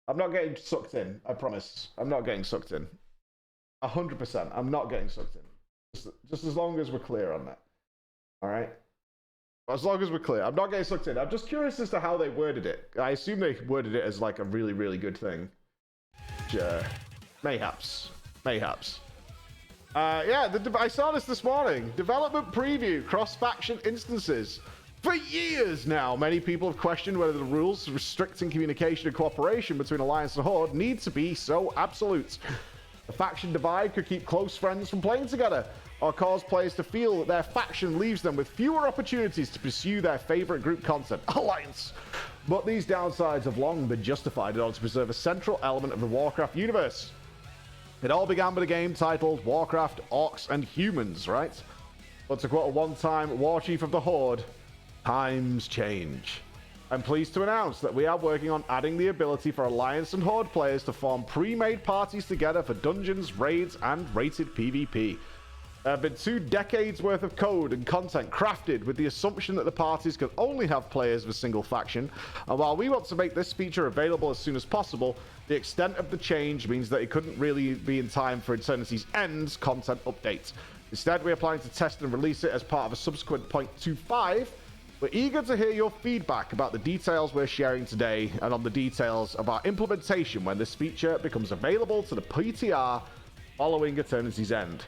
I'm not getting sucked in. I promise. I'm not getting sucked in. 100%. I'm not getting sucked in. Just as long as we're clear on that. All right? As long as we're clear. I'm not getting sucked in. I'm just curious as to how they worded it. I assume they worded it as like a really, really good thing. Mayhaps. Mayhaps. Yeah, I saw this morning. Development preview, cross-faction instances. For years now, many people have questioned whether the rules restricting communication and cooperation between Alliance and Horde need to be so absolute. The faction divide could keep close friends from playing together, or cause players to feel that their faction leaves them with fewer opportunities to pursue their favorite group content, Alliance. But these downsides have long been justified in order to preserve a central element of the Warcraft universe. It all began with a game titled Warcraft, Orcs and Humans, right? But to quote a one-time war chief of the Horde, times change. I'm pleased to announce that we are working on adding the ability for Alliance and Horde players to form pre-made parties together for dungeons, raids, and rated PvP. There have been 2 decades worth of code and content crafted with the assumption that the parties can only have players of a single faction, and while we want to make this feature available as soon as possible, the extent of the change means that it couldn't really be in time for Eternity's End's content update. Instead, we are planning to test and release it as part of a subsequent 0.25. We're eager to hear your feedback about the details we're sharing today and on the details of our implementation when this feature becomes available to the PTR following Eternity's End.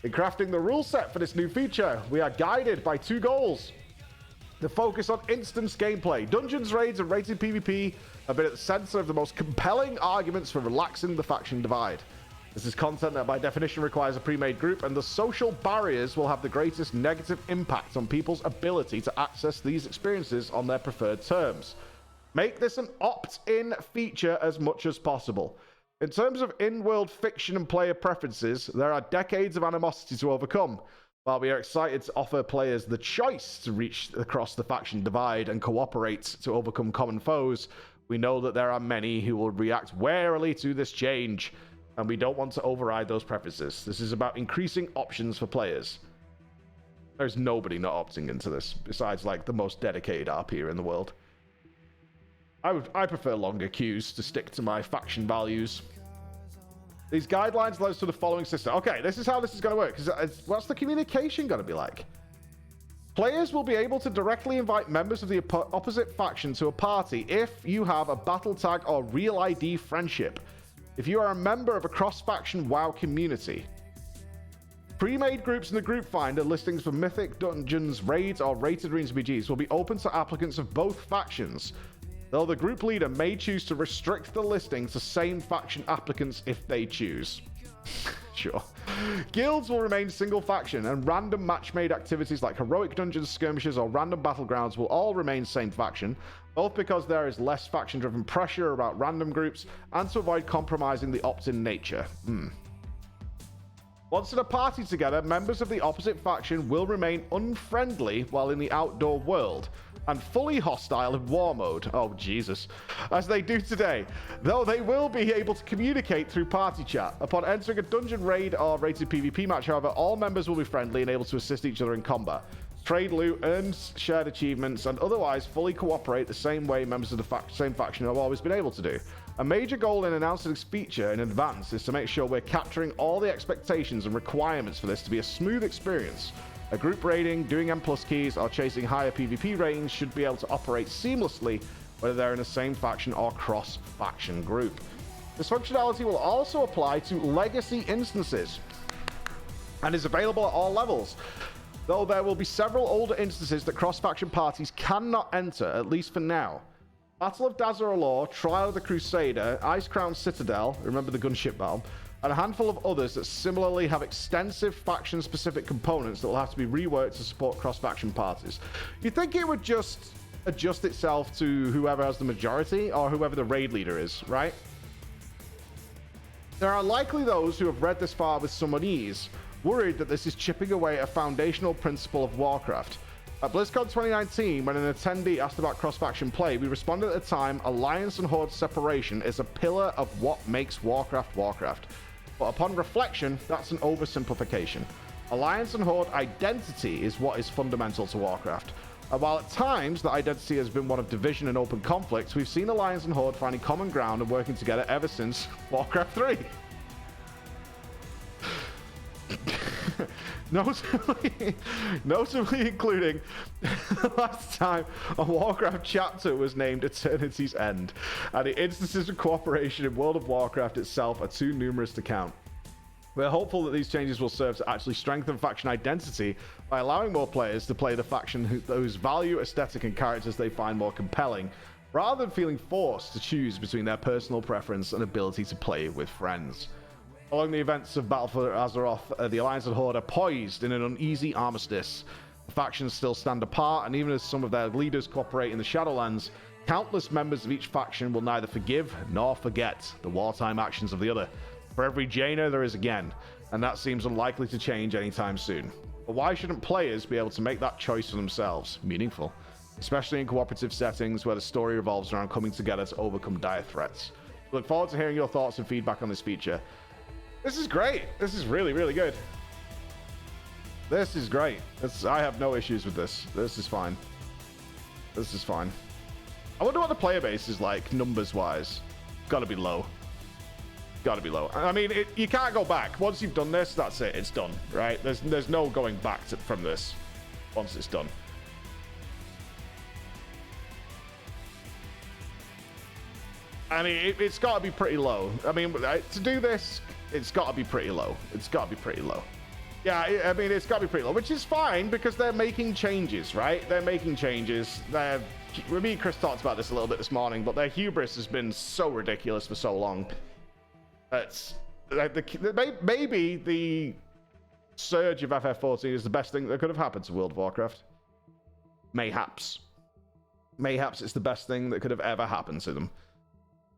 In crafting the rule set for this new feature, we are guided by 2 goals. The focus on instance gameplay. Dungeons, raids, and rated PvP have been at the center of the most compelling arguments for relaxing the faction divide. This is content that by definition requires a pre-made group, and the social barriers will have the greatest negative impact on people's ability to access these experiences on their preferred terms. Make this an opt-in feature as much as possible. In terms of in-world fiction and player preferences, there are decades of animosity to overcome. While we are excited to offer players the choice to reach across the faction divide and cooperate to overcome common foes, we know that there are many who will react warily to this change, and we don't want to override those preferences. This is about increasing options for players. There's nobody not opting into this, besides like the most dedicated RPer in the world. I prefer longer queues to stick to my faction values. These guidelines led us to the following system. Okay, this is how this is going to work. What's the communication going to be like? Players will be able to directly invite members of the opposite faction to a party if you have a battle tag or real ID friendship. If you are a member of a cross-faction WoW community. Pre-made groups in the group finder listings for mythic dungeons, raids, or rated arenas BGs will be open to applicants of both factions, though the group leader may choose to restrict the listing to same faction applicants if they choose. Sure. Guilds will remain single faction, and random match-made activities like heroic dungeons, skirmishes, or random battlegrounds will all remain same faction, both because there is less faction-driven pressure about random groups and to avoid compromising the opt-in nature. Once in a party together, members of the opposite faction will remain unfriendly while in the outdoor world, and fully hostile in war mode, oh Jesus, as they do today, though they will be able to communicate through party chat. Upon entering a dungeon raid or rated PvP match, however, all members will be friendly and able to assist each other in combat, trade loot, earn shared achievements, and otherwise fully cooperate the same way members of the same faction have always been able to do. A major goal in announcing this feature in advance is to make sure we're capturing all the expectations and requirements for this to be a smooth experience. A group raiding, doing M+ keys, or chasing higher PvP ratings should be able to operate seamlessly whether they're in the same faction or cross-faction group. This functionality will also apply to legacy instances and is available at all levels, though there will be several older instances that cross-faction parties cannot enter, at least for now. Battle of Dazar'alor, Trial of the Crusader, Icecrown Citadel, remember the gunship battle, and a handful of others that similarly have extensive faction-specific components that will have to be reworked to support cross-faction parties. You'd think it would just adjust itself to whoever has the majority or whoever the raid leader is, right? There are likely those who have read this far with some unease, worried that this is chipping away a foundational principle of Warcraft. At BlizzCon 2019, when an attendee asked about cross-faction play, we responded at the time, Alliance and Horde separation is a pillar of what makes Warcraft Warcraft. But upon reflection, that's an oversimplification. Alliance and Horde identity is what is fundamental to Warcraft. And while at times the identity has been one of division and open conflict, we've seen Alliance and Horde finding common ground and working together ever since Warcraft 3. Notably including the last time a Warcraft chapter was named Eternity's End, and the instances of cooperation in World of Warcraft itself are too numerous to count. We're hopeful that these changes will serve to actually strengthen faction identity by allowing more players to play the faction whose value, aesthetic, and characters they find more compelling, rather than feeling forced to choose between their personal preference and ability to play with friends. Following the events of Battle for Azeroth, the Alliance and Horde are poised in an uneasy armistice. The factions still stand apart, and even as some of their leaders cooperate in the Shadowlands, countless members of each faction will neither forgive nor forget the wartime actions of the other. For every Jaina, there is a Gen, and that seems unlikely to change anytime soon. But why shouldn't players be able to make that choice for themselves meaningful? Especially in cooperative settings where the story revolves around coming together to overcome dire threats. Look forward to hearing your thoughts and feedback on this feature. This is great. This is really, really good. This is great. I have no issues with this. This is fine. This is fine. I wonder what the player base is like, numbers-wise. Gotta be low. Gotta be low. I mean, you can't go back. Once you've done this, that's it. It's done, right? There's no going back from this once it's done. I mean, it's got to be pretty low. I mean, to do this, it's got to be pretty low. It's got to be pretty low. Yeah, I mean, it's got to be pretty low, which is fine because they're making changes, right? They're making changes. Me and Chris talked about this a little bit this morning, but their hubris has been so ridiculous for so long. Maybe the surge of FF14 is the best thing that could have happened to World of Warcraft. Mayhaps. Mayhaps it's the best thing that could have ever happened to them.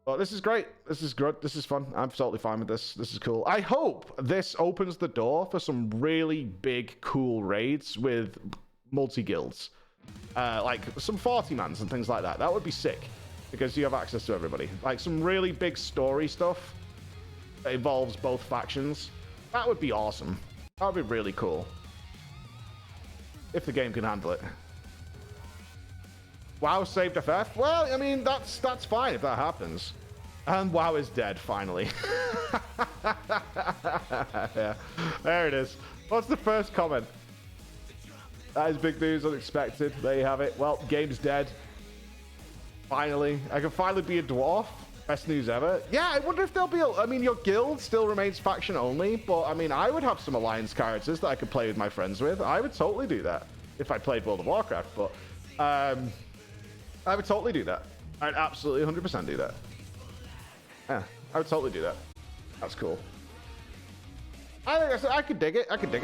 But this is great. This is good. This is fun. I'm totally fine with this. This is cool. I hope this opens the door for some really big, cool raids with multi-guilds. Like some 40-mans and things like that. That would be sick. Because you have access to everybody. Like some really big story stuff that involves both factions. That would be awesome. That would be really cool. If the game can handle it. WoW saved FF? Well, I mean, that's fine if that happens. And WoW is dead, finally. Yeah, there it is. What's the first comment? That is big news, unexpected. There you have it. Well, game's dead. Finally. I can finally be a dwarf. Best news ever. Yeah, I wonder if there'll be I mean, your guild still remains faction only, but I mean, I would have some alliance characters that I could play with my friends with. I would totally do that if I played World of Warcraft, but I would totally do that. I'd absolutely 100% do that. Yeah, I would totally do that. That's cool. I could dig it. I could dig it.